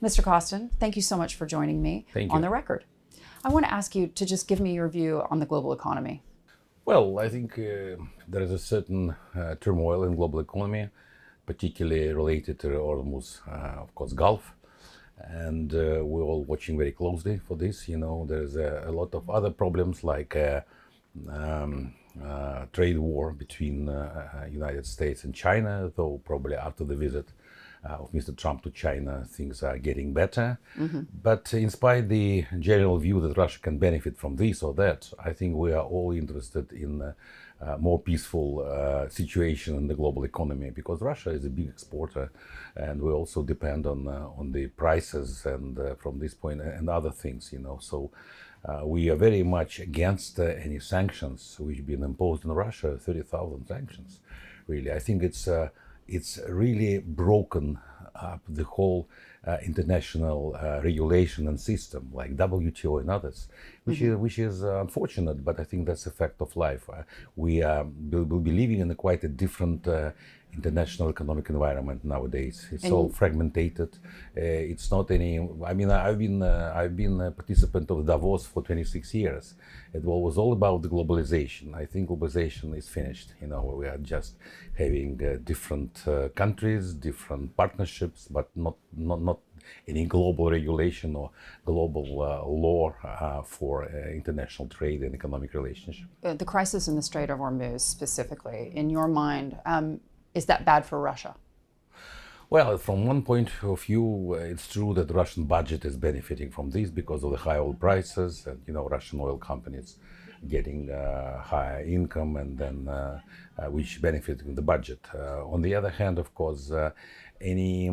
Mr. Kostin, thank you so much for joining me on the record. I want to ask you to just give me your view on the global economy. Well, I think there is a certain turmoil in global economy, particularly related to the Hormuz, of course, Gulf. And we're all watching very closely for this. There's a lot of other problems like trade war between United States and China, though probably after the visit of Mr. Trump to China, things are getting better. Mm-hmm. But in spite of the general view that Russia can benefit from this or that, I think we are all interested in a more peaceful situation in the global economy, because Russia is a big exporter, and we also depend on the prices and from this point and other things. So we are very much against any sanctions which have been imposed on Russia. 30,000 sanctions, really. I think it's really broken up the whole international regulation and system, like WTO and others, which is unfortunate, but I think that's a fact of life. We will be living in quite a different international economic environment nowadays. It's all fragmented. It's not any. I mean, I've been a participant of Davos for 26 years. It was all about the globalization. I think globalization is finished. We are just having different countries, different partnerships, but not any global regulation or global law for international trade and economic relationship. The crisis in the Strait of Hormuz specifically, in your mind, is that bad for Russia? Well, from one point of view, it's true that the Russian budget is benefiting from this because of the high oil prices and, Russian oil companies getting higher income and then which benefiting the budget. On the other hand, of course, any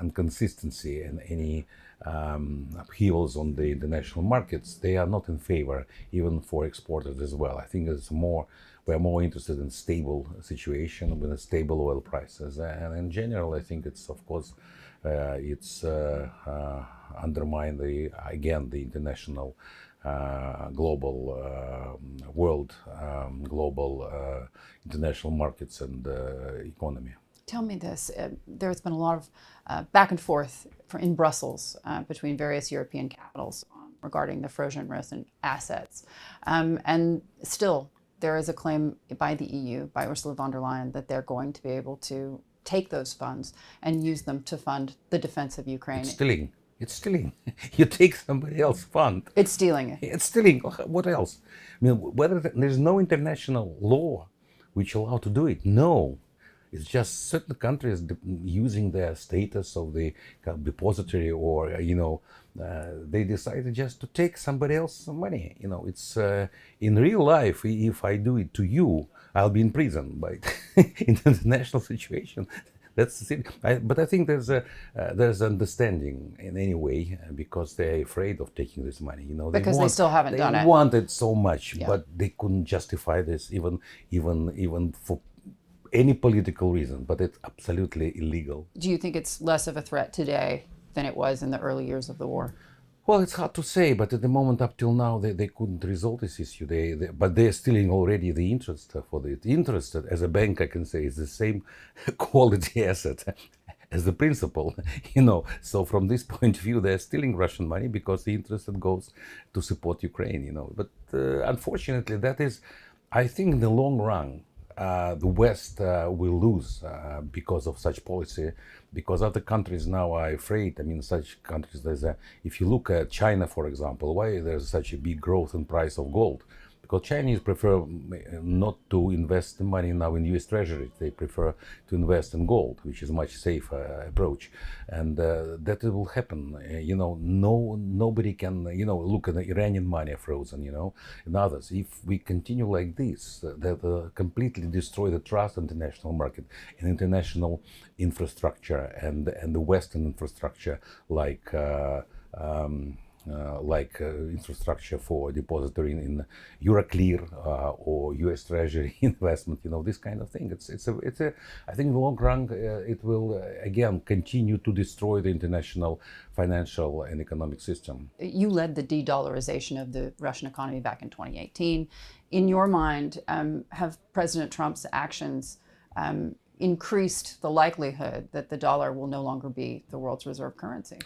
inconsistency and any upheavals on the international markets, they are not in favor even for exporters as well. I think we're more interested in stable situation with stable oil prices, and in general, I think it's of course undermine the international global world, global international markets and economy. Tell me this, there's been a lot of back and forth in Brussels between various European capitals regarding the frozen Russian assets. And still, there is a claim by the EU, by Ursula von der Leyen, that they're going to be able to take those funds and use them to fund the defense of Ukraine. It's stealing. You take somebody else's fund. It's stealing. It's stealing. What else? I mean, whether there's no international law which allow to do it. No. It's just certain countries using their status of the depository, or they decided just to take somebody else's money. It's in real life. If I do it to you, I'll be in prison. But in the international situation, that's the thing. But I think there's understanding in any way, because they're afraid of taking this money. Because they still haven't done it. They wanted so much, but they couldn't justify this even for any political reason, but it's absolutely illegal. Do you think it's less of a threat today than it was in the early years of the war? Well, it's hard to say, but at the moment up till now, they couldn't resolve this issue. But they're stealing already the interest for the interest. As a bank, I can say, is the same quality asset as the principal. So from this point of view, they're stealing Russian money because the interest that goes to support Ukraine. But unfortunately, that is, I think, in the long run, the West will lose because of such policy, because other countries now are afraid. I mean, such countries, if you look at China, for example, why there's such a big growth in price of gold? Because Chinese prefer not to invest the money now in US Treasury. They prefer to invest in gold, which is a much safer approach. And that will happen. Nobody can, look at the Iranian money frozen, and others. If we continue like this, that completely destroy the trust in international market and international infrastructure and the Western infrastructure like infrastructure for depository in Euroclear or U.S. Treasury investment, this kind of thing. I think in the long run, it will again continue to destroy the international financial and economic system. You led the de-dollarization of the Russian economy back in 2018. In your mind, have President Trump's actions increased the likelihood that the dollar will no longer be the world's reserve currency?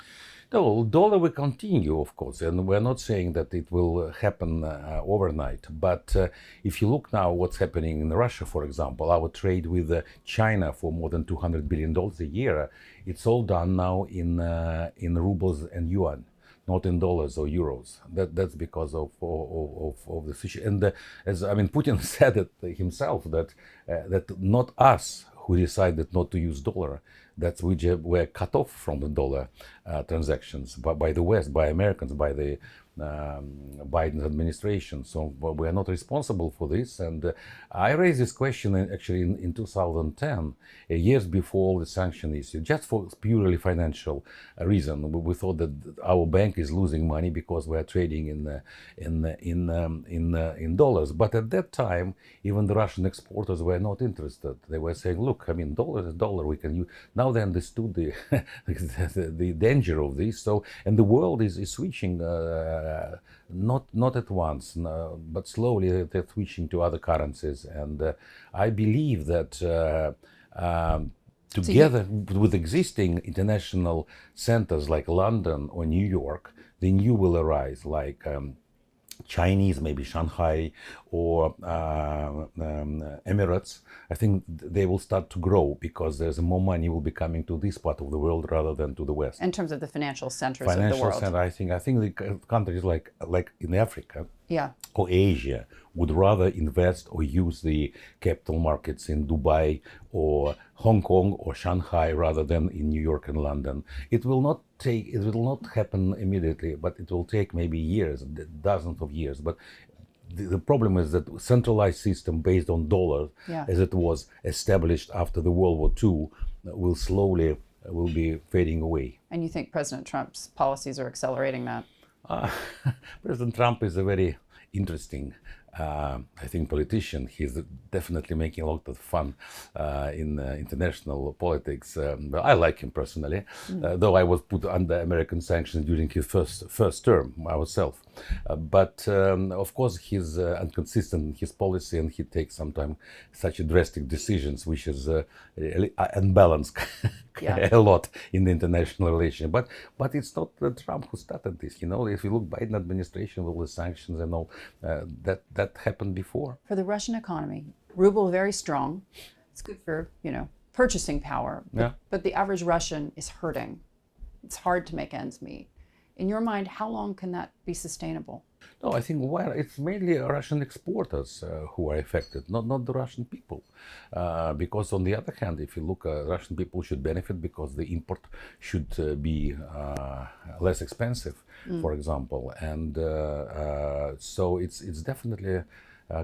No, dollar will continue, of course, and we're not saying that it will happen overnight. But if you look now what's happening in Russia, for example, our trade with China for more than $200 billion a year, it's all done now in rubles and yuan, not in dollars or euros. That's because of the situation. And Putin said it himself that not us who decided not to use dollar, that we were cut off from the dollar transactions by the West, by Americans, by the Biden administration. So we are not responsible for this. And I raised this question actually in 2010, years before the sanction issue, just for purely financial reason. We thought that our bank is losing money because we are trading in dollars. But at that time, even the Russian exporters were not interested. They were saying, look, dollar is dollar, we can use. Now they understood the danger of this. So, and the world is switching, not at once, but slowly they're switching to other currencies. And I believe that together with existing international centers like London or New York, the new will arise, like Chinese, maybe Shanghai or Emirates. I think they will start to grow because there's more money will be coming to this part of the world rather than to the West. In terms of the financial centers of the world. Financial center, I think the countries like in Africa, yeah, or Asia would rather invest or use the capital markets in Dubai or Hong Kong or Shanghai rather than in New York and London. It will not happen immediately, but it will take maybe years, dozens of years. But the problem is that centralized system based on dollars, as it was established after the World War II, will be fading away. And you think President Trump's policies are accelerating that? President Trump is a very interesting, I think, politician. He's definitely making a lot of fun in international politics. Well, I like him personally, though I was put under American sanctions during his first term myself. But of course, he's inconsistent in his policy, and he takes sometimes such drastic decisions, which is really unbalanced a lot in the international relation. But it's not Trump who started this. If you look Biden administration with all the sanctions and all, that happened before. For the Russian economy, ruble very strong. It's good for purchasing power. But the average Russian is hurting. It's hard to make ends meet. In your mind, how long can that be sustainable? No, I think it's mainly Russian exporters who are affected, not the Russian people. Because on the other hand, if you look, Russian people should benefit because the import should be less expensive, for example. And so it's definitely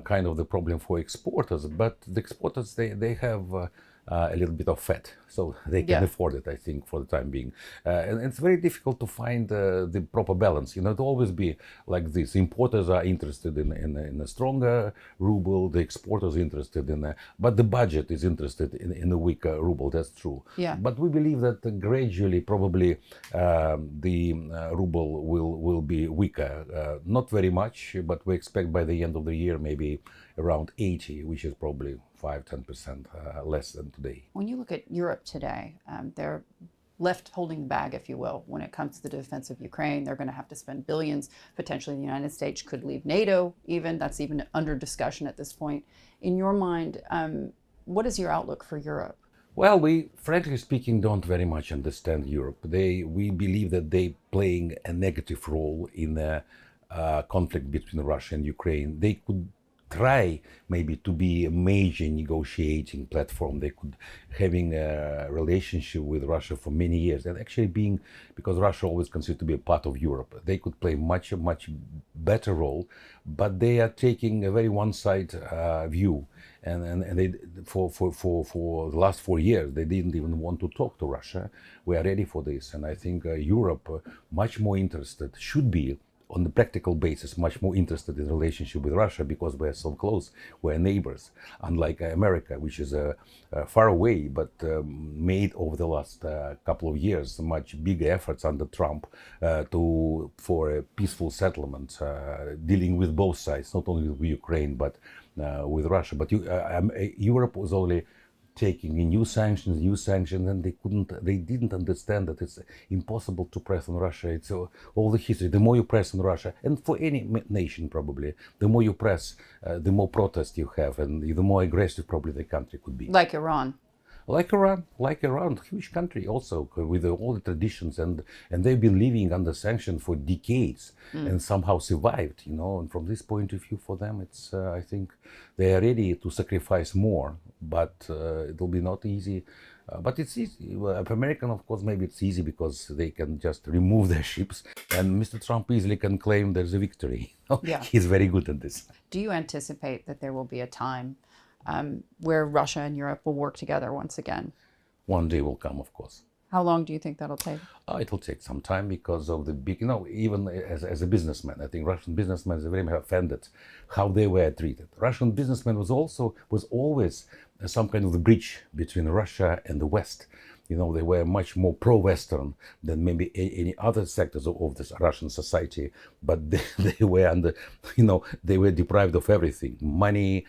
kind of the problem for exporters. But the exporters, they have a little bit of fat, so they can afford it, I think, for the time being. And it's very difficult to find the proper balance. It'll always be like this. Importers are interested in a stronger ruble, the exporters interested but the budget is interested in a weaker ruble, that's true. Yeah. But we believe that gradually, probably, the ruble will be weaker. Not very much, but we expect by the end of the year, maybe around 80, which is probably 5-10% less than today. When you look at Europe today, they're left holding the bag, if you will, when it comes to the defense of Ukraine. They're going to have to spend billions. Potentially the United States could leave NATO even. That's even under discussion at this point. In your mind, what is your outlook for Europe? Well, we, frankly speaking, don't very much understand Europe. We believe that they're playing a negative role in the conflict between Russia and Ukraine. They could try maybe to be a major negotiating platform. They could having a relationship with Russia for many years, and actually because Russia always considered to be a part of Europe, they could play much better role. But they are taking a very one-side view, and they for the last 4 years they didn't even want to talk to Russia. We are ready for this, and I think Europe much more interested should be, on the practical basis, much more interested in relationship with Russia because we're so close, we're neighbors, unlike America, which is far away, but made over the last couple of years much bigger efforts under Trump for a peaceful settlement, dealing with both sides, not only with Ukraine, but with Russia. But Europe was only taking in new sanctions, and they didn't understand that it's impossible to press on Russia. It's all the history. The more you press on Russia, and for any nation probably, the more you press, the more protest you have, and the more aggressive probably the country could be. Like Iran. Like Iran, huge country also with all the traditions, and they've been living under sanction for decades and somehow survived, and from this point of view for them, it's I think they are ready to sacrifice more, but it will be not easy. But it's easy. Well, for American, of course, maybe it's easy because they can just remove their ships, and Mr. Trump easily can claim there's a victory. Yeah. He's very good at this. Do you anticipate that there will be a time where Russia and Europe will work together once again? One day will come, of course. How long do you think that'll take? It will take some time because of the big, even as a businessman, I think Russian businessmen are very much offended how they were treated. Russian businessmen was always some kind of the bridge between Russia and the West. They were much more pro-Western than maybe any other sectors of this Russian society, but they were under, they were deprived of everything, money,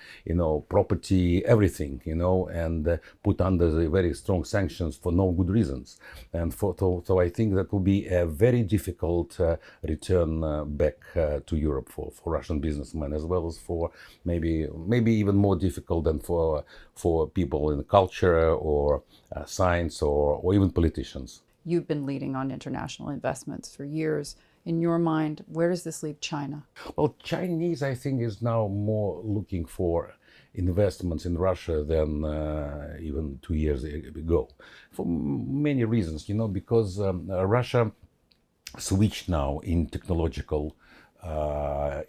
property, everything, and put under the very strong sanctions for no good reasons. And so I think that will be a very difficult return back to Europe for Russian businessmen, as well as for maybe even more difficult than for people in culture or science or even politicians. You've been leading on international investments for years. In your mind, where does this leave China? Well, Chinese, I think, is now more looking for investments in Russia than even 2 years ago, for many reasons, because Russia switched now in technological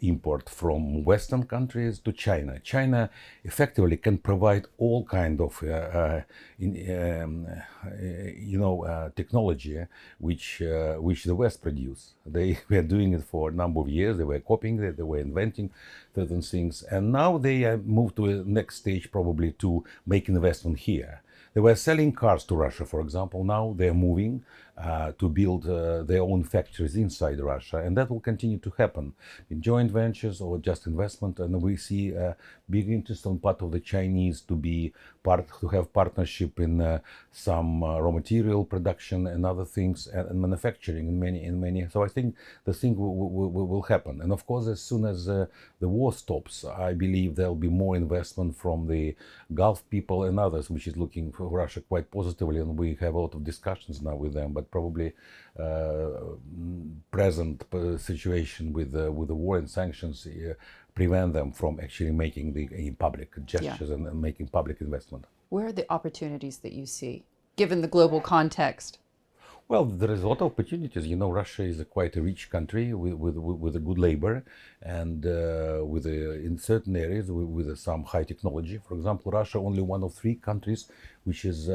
import from Western countries to China. China effectively can provide all kind of technology which the West produce. They were doing it for a number of years. They were copying it. They were inventing certain things, and now they moved to a next stage probably to make investment here. They were selling cars to Russia, for example. Now they're moving to build their own factories inside Russia, and that will continue to happen in joint ventures or just investment. And we see a big interest on part of the Chinese to have partnership in some raw material production and other things, and manufacturing in many. So I think the thing will happen. And of course, as soon as the war stops, I believe there'll be more investment from the Gulf people and others, which is looking for Russia quite positively, and we have a lot of discussions now with them. But probably present situation with the war and sanctions prevent them from actually making the public gestures and making public investment. Where are the opportunities that you see, given the global context? Well, there is a lot of opportunities. Russia is quite a rich country with a good labor, and in certain areas with some high technology. For example, Russia only one of 3 countries which is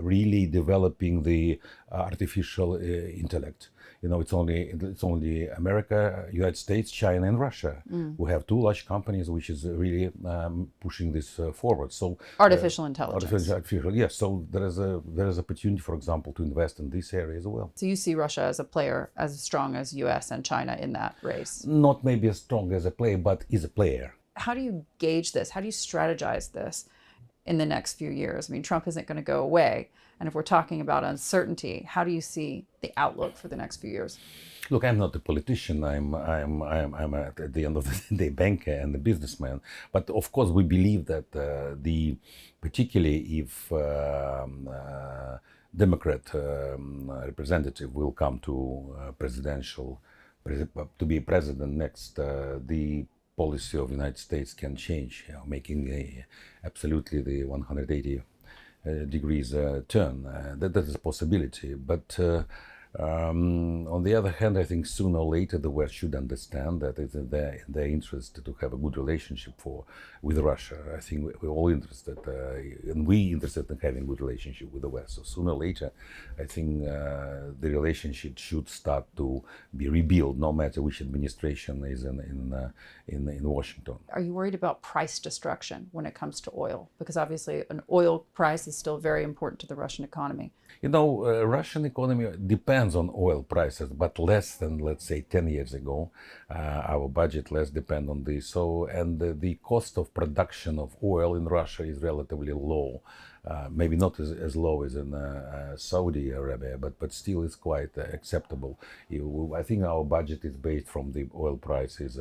really developing the artificial intellect. It's only America, United States, China, and Russia who have 2 large companies which is really pushing this forward. So artificial intelligence. Artificial, yes. So there is opportunity, for example, to invest in this area as well. So you see Russia as a player as strong as U.S. and China in that race? Not maybe as strong as a player, but is a player. How do you gauge this? How do you strategize this in the next few years? I mean, Trump isn't going to go away. And if we're talking about uncertainty, how do you see the outlook for the next few years? Look, I'm not a politician. I'm at the end of the day banker and a businessman. But of course, we believe that particularly if Democrat representative will come to to be president next, the policy of the United States can change, making absolutely the 180 degrees turn. That is a possibility. But on the other hand, I think sooner or later the West should understand that it's in their interest to have a good relationship with Russia. I think we're all interested, and we interested in having a good relationship with the West. So sooner or later, I think the relationship should start to be rebuilt, no matter which administration is in Washington. Are you worried about price destruction when it comes to oil? Because obviously an oil price is still very important to the Russian economy. Russian economy depends depends on oil prices, but less than, let's say, 10 years ago. Our budget less depend on this. So, and the cost of production of oil in Russia is relatively low. Maybe not as low as in Saudi Arabia, but still it's quite acceptable. I think our budget is based from the oil price is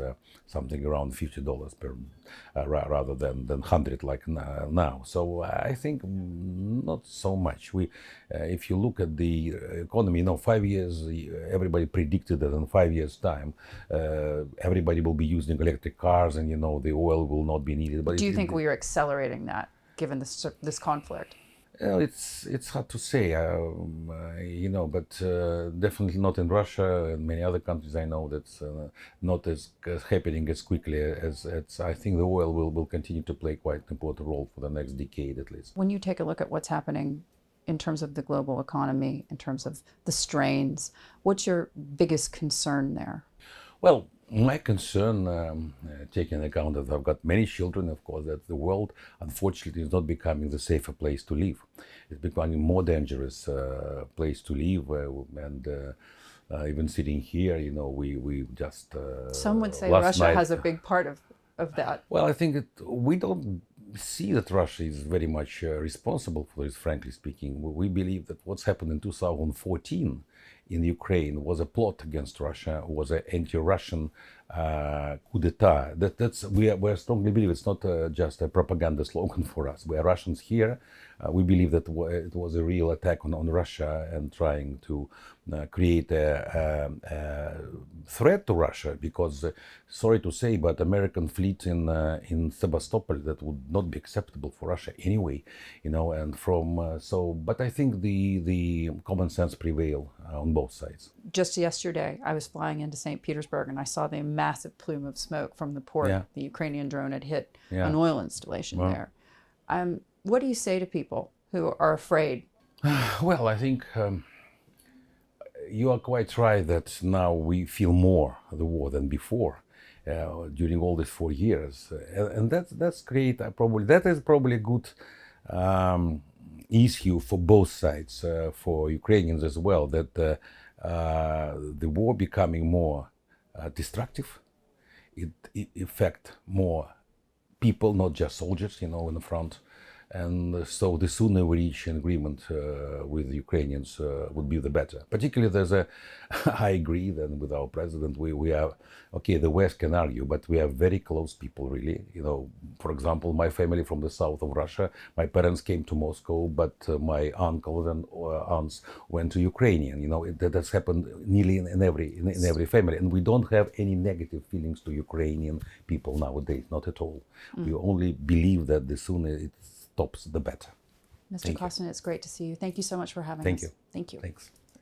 something around $50 per, rather than 100 like now. So I think not so much. If you look at the economy, 5 years, everybody predicted that in 5 years' time, everybody will be using electric cars, and the oil will not be needed. But do you think we are accelerating that, given this conflict? It's hard to say, but definitely not in Russia and many other countries. I know that's not as happening as quickly as I think the oil will continue to play quite an important role for the next decade at least. When you take a look at what's happening in terms of the global economy, in terms of the strains, what's your biggest concern there? Well, my concern, taking into account that I've got many children, of course, that the world, unfortunately, is not becoming the safer place to live. It's becoming a more dangerous place to live, and even sitting here, we just... Some would say Russia has a big part of that. Well, I think we don't see that Russia is very much responsible for this, frankly speaking. We believe that what's happened in 2014 in Ukraine was a plot against Russia, was an anti-Russian coup d'etat. We strongly believe it's not just a propaganda slogan for us. We are Russians here. We believe that it was a real attack on Russia and trying to create a threat to Russia, because, sorry to say, but American fleet in Sevastopol, that would not be acceptable for Russia anyway, and but I think the common sense prevail on both sides. Just yesterday, I was flying into St. Petersburg and I saw the massive plume of smoke from the port. Yeah. The Ukrainian drone had hit Yeah. an oil installation Well. there. What do you say to people who are afraid? Well, I think you are quite right that now we feel more the war than before during all these 4 years, and that's great. That is probably a good issue for both sides, for Ukrainians as well. That the war becoming more destructive. It affect more people, not just soldiers, in the front. And so the sooner we reach an agreement with the Ukrainians would be the better. Particularly, I agree that with our president, we are, okay, the West can argue, but we are very close people, really. For example, my family from the south of Russia, my parents came to Moscow, but my uncles and aunts went to Ukrainian. That's happened nearly in every family. And we don't have any negative feelings to Ukrainian people nowadays, not at all. We only believe that the sooner it stops, the better. Mr. Kostin, it's great to see you. Thank you so much for having us. Thank you. Thank you. Thanks.